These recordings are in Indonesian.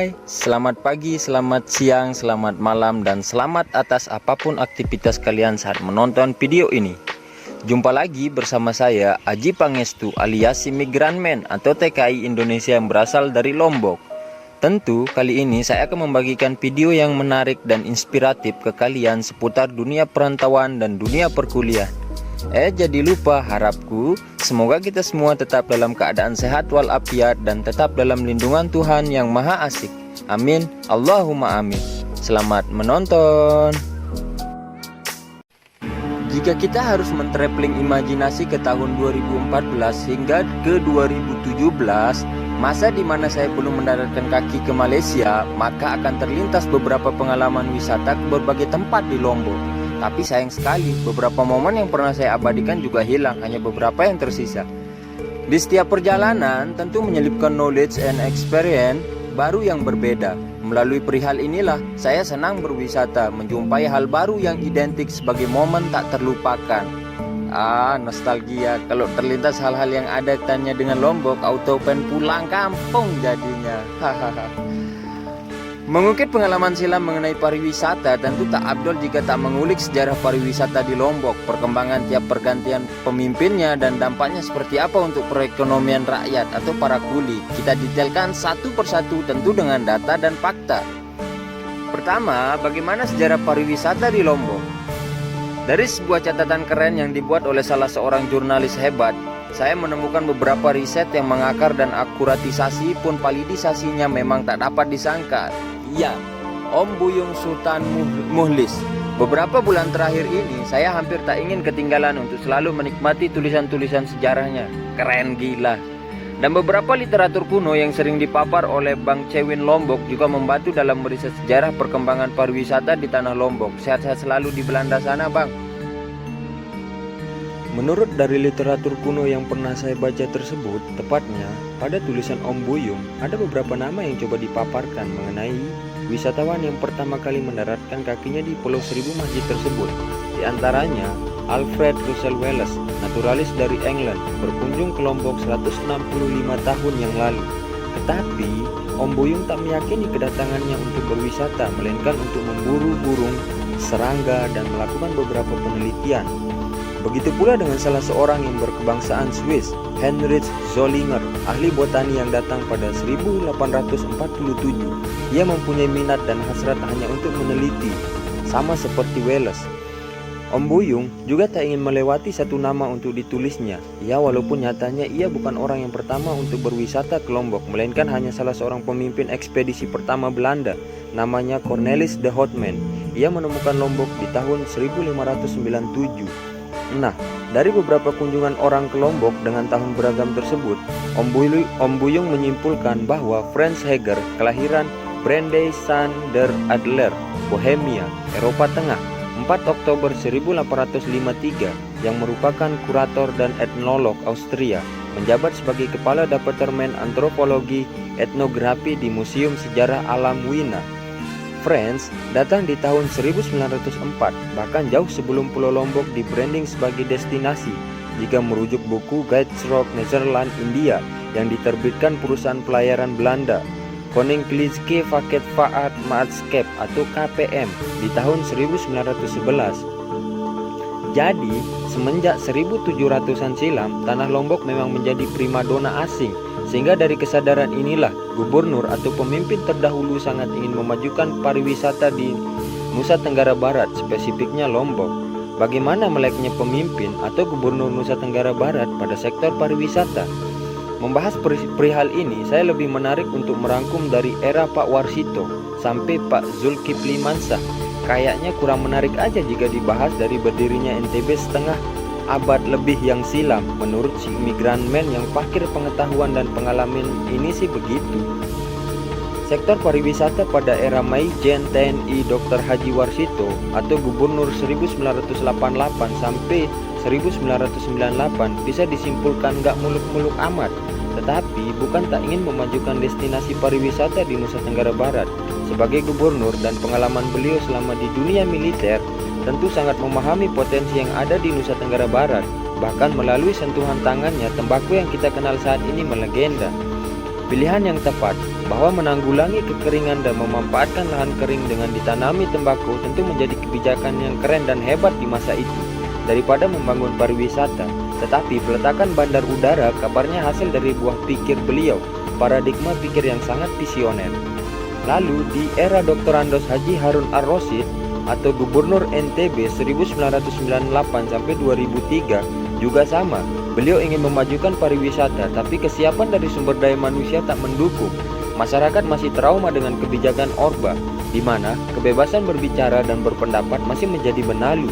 Hai, selamat pagi, selamat siang, selamat malam, dan selamat atas apapun aktivitas kalian saat menonton video ini. Jumpa lagi bersama saya, Aji Pangestu alias Imigran Man atau TKI Indonesia yang berasal dari Lombok. Tentu kali ini saya akan membagikan video yang menarik dan inspiratif ke kalian seputar dunia perantauan dan dunia perkuliahan. Jadi lupa, harapku semoga kita semua tetap dalam keadaan sehat walafiat dan tetap dalam lindungan Tuhan yang Maha Asik. Amin, Allahumma amin. Selamat menonton. Jika kita harus men-traveling imajinasi ke tahun 2014 hingga ke 2017, masa di mana saya belum mendaratkan kaki ke Malaysia, maka akan terlintas beberapa pengalaman wisata ke berbagai tempat di Lombok. Tapi sayang sekali, beberapa momen yang pernah saya abadikan juga hilang, hanya beberapa yang tersisa. Di setiap perjalanan tentu menyelipkan knowledge and experience baru yang berbeda. Melalui perihal inilah, saya senang berwisata, menjumpai hal baru yang identik sebagai momen tak terlupakan. Nostalgia, kalau terlintas hal-hal yang ada kaitannya dengan Lombok, auto pengen pulang kampung jadinya. Mengukit pengalaman silam mengenai pariwisata tentu tak abdol jika tak mengulik sejarah pariwisata di Lombok, perkembangan tiap pergantian pemimpinnya dan dampaknya seperti apa untuk perekonomian rakyat atau para kuli. Kita detailkan satu persatu tentu dengan data dan fakta. Pertama, bagaimana sejarah pariwisata di Lombok? Dari sebuah catatan keren yang dibuat oleh salah seorang jurnalis hebat, saya menemukan beberapa riset yang mengakar dan akuratisasi pun validisasinya memang tak dapat disangka. Ya, Om Buyung Sultan Muhlis. Beberapa bulan terakhir ini saya hampir tak ingin ketinggalan untuk selalu menikmati tulisan-tulisan sejarahnya. Keren gila. Dan beberapa literatur kuno yang sering dipapar oleh Bang Cewin Lombok juga membantu dalam meriset sejarah perkembangan pariwisata di tanah Lombok. Sehat-sehat selalu di Belanda sana, Bang. Menurut dari literatur kuno yang pernah saya baca tersebut, tepatnya pada tulisan Om Buyung, ada beberapa nama yang coba dipaparkan mengenai wisatawan yang pertama kali mendaratkan kakinya di Pulau Seribu Masjid tersebut. Di antaranya Alfred Russel Wallace, naturalis dari England, berkunjung ke Lombok 165 tahun yang lalu. Tetapi Om Buyung tak meyakini kedatangannya untuk berwisata, melainkan untuk memburu burung, serangga, dan melakukan beberapa penelitian. Begitu pula dengan salah seorang yang berkebangsaan Swiss, Heinrich Zollinger, ahli botani yang datang pada 1847. Ia mempunyai minat dan hasrat hanya untuk meneliti, sama seperti Wallace. Om Buyung juga tak ingin melewati satu nama untuk ditulisnya. Ya, walaupun nyatanya ia bukan orang yang pertama untuk berwisata ke Lombok, melainkan hanya salah seorang pemimpin ekspedisi pertama Belanda, namanya Cornelis de Houtman. Ia menemukan Lombok di tahun 1597. Nah, dari beberapa kunjungan orang ke Lombok dengan tahun beragam tersebut, Om Buyung menyimpulkan bahwa Franz Heger, kelahiran Brande San der Adler, Bohemia, Eropa Tengah, 4 Oktober 1853, yang merupakan kurator dan etnolog Austria, menjabat sebagai kepala Departemen Antropologi Etnografi di Museum Sejarah Alam Wina. Franz datang di tahun 1904, bahkan jauh sebelum Pulau Lombok di-branding sebagai destinasi. Jika merujuk buku Guides-Rock Netherlands India yang diterbitkan perusahaan pelayaran Belanda, Koninklijke Vaketvaart Maatschap atau KPM di tahun 1911. Jadi, semenjak 1700-an silam, tanah Lombok memang menjadi primadona asing. Sehingga dari kesadaran inilah gubernur atau pemimpin terdahulu sangat ingin memajukan pariwisata di Nusa Tenggara Barat, spesifiknya Lombok. Bagaimana meleknya pemimpin atau gubernur Nusa Tenggara Barat pada sektor pariwisata? Membahas perihal ini, saya lebih menarik untuk merangkum dari era Pak Warsito sampai Pak Zulkifli Mansah. Kayaknya kurang menarik aja jika dibahas dari berdirinya NTB setengah abad lebih yang silam. Menurut si Imigran Man yang fakir pengetahuan dan pengalaman ini sih begitu. Sektor pariwisata pada era Maijen TNI Dr. Haji Warsito atau gubernur 1988 sampai 1998 bisa disimpulkan gak muluk-muluk amat. Tetapi bukan tak ingin memajukan destinasi pariwisata di Nusa Tenggara Barat. Sebagai gubernur dan pengalaman beliau selama di dunia militer, tentu sangat memahami potensi yang ada di Nusa Tenggara Barat. Bahkan melalui sentuhan tangannya, tembakau yang kita kenal saat ini melegenda. Pilihan yang tepat bahwa menanggulangi kekeringan dan memanfaatkan lahan kering dengan ditanami tembakau tentu menjadi kebijakan yang keren dan hebat di masa itu daripada membangun pariwisata. Tetapi peletakan bandar udara kabarnya hasil dari buah pikir beliau, paradigma pikir yang sangat visioner. Lalu di era Dr. Andos Haji Harun Ar-Rasyid atau Gubernur NTB 1998 sampai 2003 juga sama. Beliau ingin memajukan pariwisata, tapi kesiapan dari sumber daya manusia tak mendukung. Masyarakat masih trauma dengan kebijakan Orba, di mana kebebasan berbicara dan berpendapat masih menjadi benalu.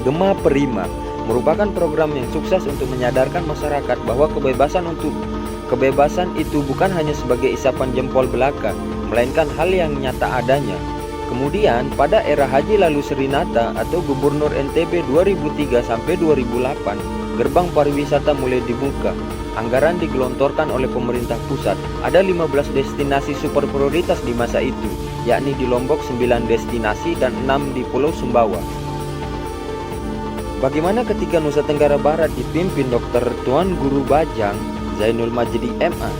Gema Perima merupakan program yang sukses untuk menyadarkan masyarakat bahwa kebebasan itu bukan hanya sebagai isapan jempol belaka, melainkan hal yang nyata adanya. Kemudian pada era Haji Lalu Serinata atau Gubernur NTB 2003 sampai 2008, gerbang pariwisata mulai dibuka. Anggaran digelontorkan oleh pemerintah pusat. Ada 15 destinasi super prioritas di masa itu, yakni di Lombok 9 destinasi dan 6 di Pulau Sumbawa. Bagaimana ketika Nusa Tenggara Barat dipimpin Dr. Tuan Guru Bajang Zainul Majdi MA?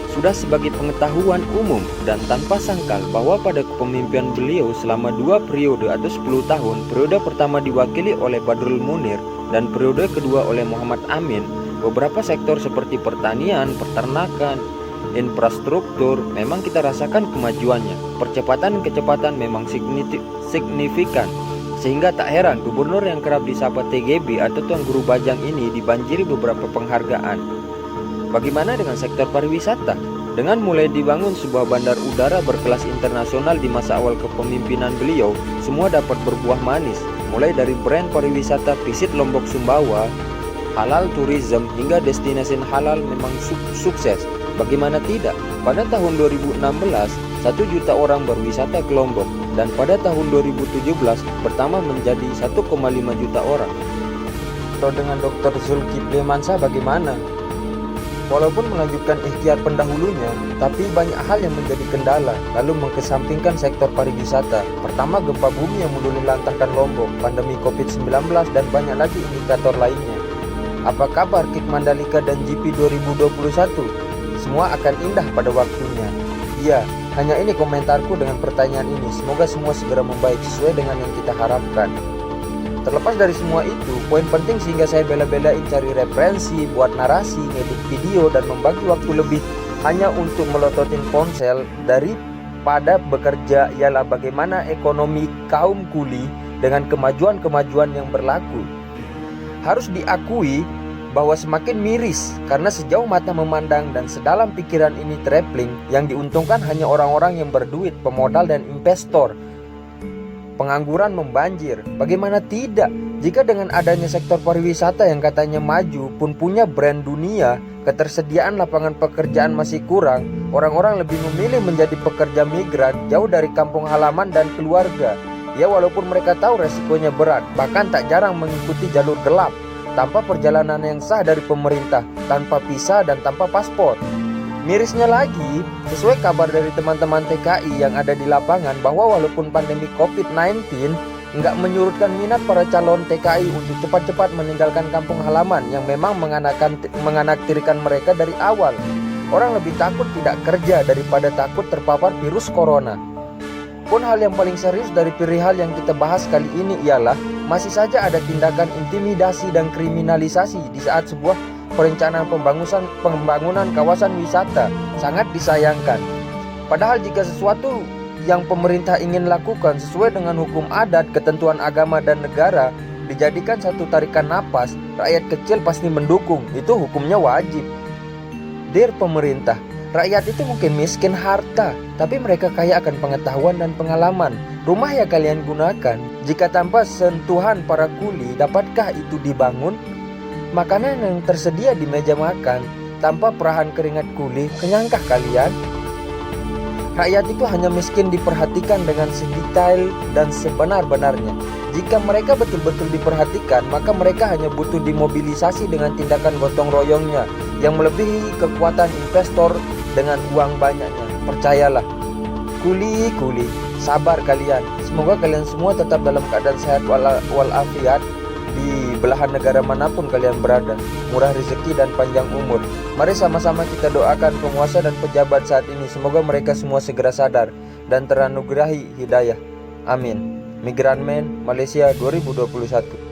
Sudah sebagai pengetahuan umum dan tanpa sangkal bahwa pada kepemimpinan beliau selama 2 periode atau 10 tahun, periode pertama diwakili oleh Badrul Munir dan periode kedua oleh Muhammad Amin, beberapa sektor seperti pertanian, peternakan, infrastruktur memang kita rasakan kemajuannya. Kecepatan memang signifikan. Sehingga tak heran gubernur yang kerap disapa TGB atau Tuan Guru Bajang ini dibanjiri beberapa penghargaan. Bagaimana dengan sektor pariwisata? Dengan mulai dibangun sebuah bandar udara berkelas internasional di masa awal kepemimpinan beliau, semua dapat berbuah manis. Mulai dari brand pariwisata Visit Lombok Sumbawa, halal tourism hingga destinasi halal memang sukses. Bagaimana tidak? Pada tahun 2016, 1 juta orang berwisata ke Lombok dan pada tahun 2017 bertambah menjadi 1,5 juta orang. Atau dengan Dr. Zulkifli Mansyah bagaimana? Walaupun melanjutkan ikhtiar pendahulunya, tapi banyak hal yang menjadi kendala, lalu mengesampingkan sektor pariwisata. Pertama, gempa bumi yang meluluhlantahkan Lombok, pandemi COVID-19 dan banyak lagi indikator lainnya. Apa kabar Kick Mandalika dan GP 2021? Semua akan indah pada waktunya. Iya, hanya ini komentarku dengan pertanyaan ini. Semoga semua segera membaik sesuai dengan yang kita harapkan. Terlepas dari semua itu, poin penting sehingga saya bela-belain cari referensi, buat narasi, ngedit video, dan membagi waktu lebih hanya untuk melototin ponsel daripada bekerja ialah bagaimana ekonomi kaum kuli dengan kemajuan-kemajuan yang berlaku. Harus diakui bahwa semakin miris karena sejauh mata memandang dan sedalam pikiran ini traveling, yang diuntungkan hanya orang-orang yang berduit, pemodal dan investor. Pengangguran membanjir. Bagaimana tidak jika dengan adanya sektor pariwisata yang katanya maju pun punya brand dunia, ketersediaan lapangan pekerjaan masih kurang, orang-orang lebih memilih menjadi pekerja migran jauh dari kampung halaman dan keluarga. Ya, walaupun mereka tahu resikonya berat, bahkan tak jarang mengikuti jalur gelap tanpa perjalanan yang sah dari pemerintah, tanpa visa dan tanpa paspor. Mirisnya lagi, sesuai kabar dari teman-teman TKI yang ada di lapangan, bahwa walaupun pandemi COVID-19 nggak menyurutkan minat para calon TKI untuk cepat-cepat meninggalkan kampung halaman yang memang menganaktirikan mereka dari awal. Orang lebih takut tidak kerja daripada takut terpapar virus corona. Pun hal yang paling serius dari perihal yang kita bahas kali ini ialah masih saja ada tindakan intimidasi dan kriminalisasi di saat sebuah perencanaan pembangunan kawasan wisata. Sangat disayangkan. Padahal jika sesuatu yang pemerintah ingin lakukan sesuai dengan hukum adat, ketentuan agama dan negara dijadikan satu tarikan napas, rakyat kecil pasti mendukung. Itu hukumnya wajib. Dear pemerintah, rakyat itu mungkin miskin harta, tapi mereka kaya akan pengetahuan dan pengalaman. Rumah yang kalian gunakan, jika tanpa sentuhan para kuli, dapatkah itu dibangun? Makanan yang tersedia di meja makan, tanpa perahan keringat kuli, kenyangkah kalian? Rakyat itu hanya miskin diperhatikan dengan sedetail dan sebenar-benarnya. Jika mereka betul-betul diperhatikan, maka mereka hanya butuh dimobilisasi dengan tindakan gotong royongnya yang melebihi kekuatan investor dengan uang banyaknya. Percayalah, kuli, sabar kalian. Semoga kalian semua tetap dalam keadaan sehat walafiat, belahan negara manapun kalian berada, murah rezeki dan panjang umur. Mari sama-sama kita doakan penguasa dan pejabat saat ini, semoga mereka semua segera sadar dan teranugerahi hidayah. Amin. Migran Man, Malaysia 2021.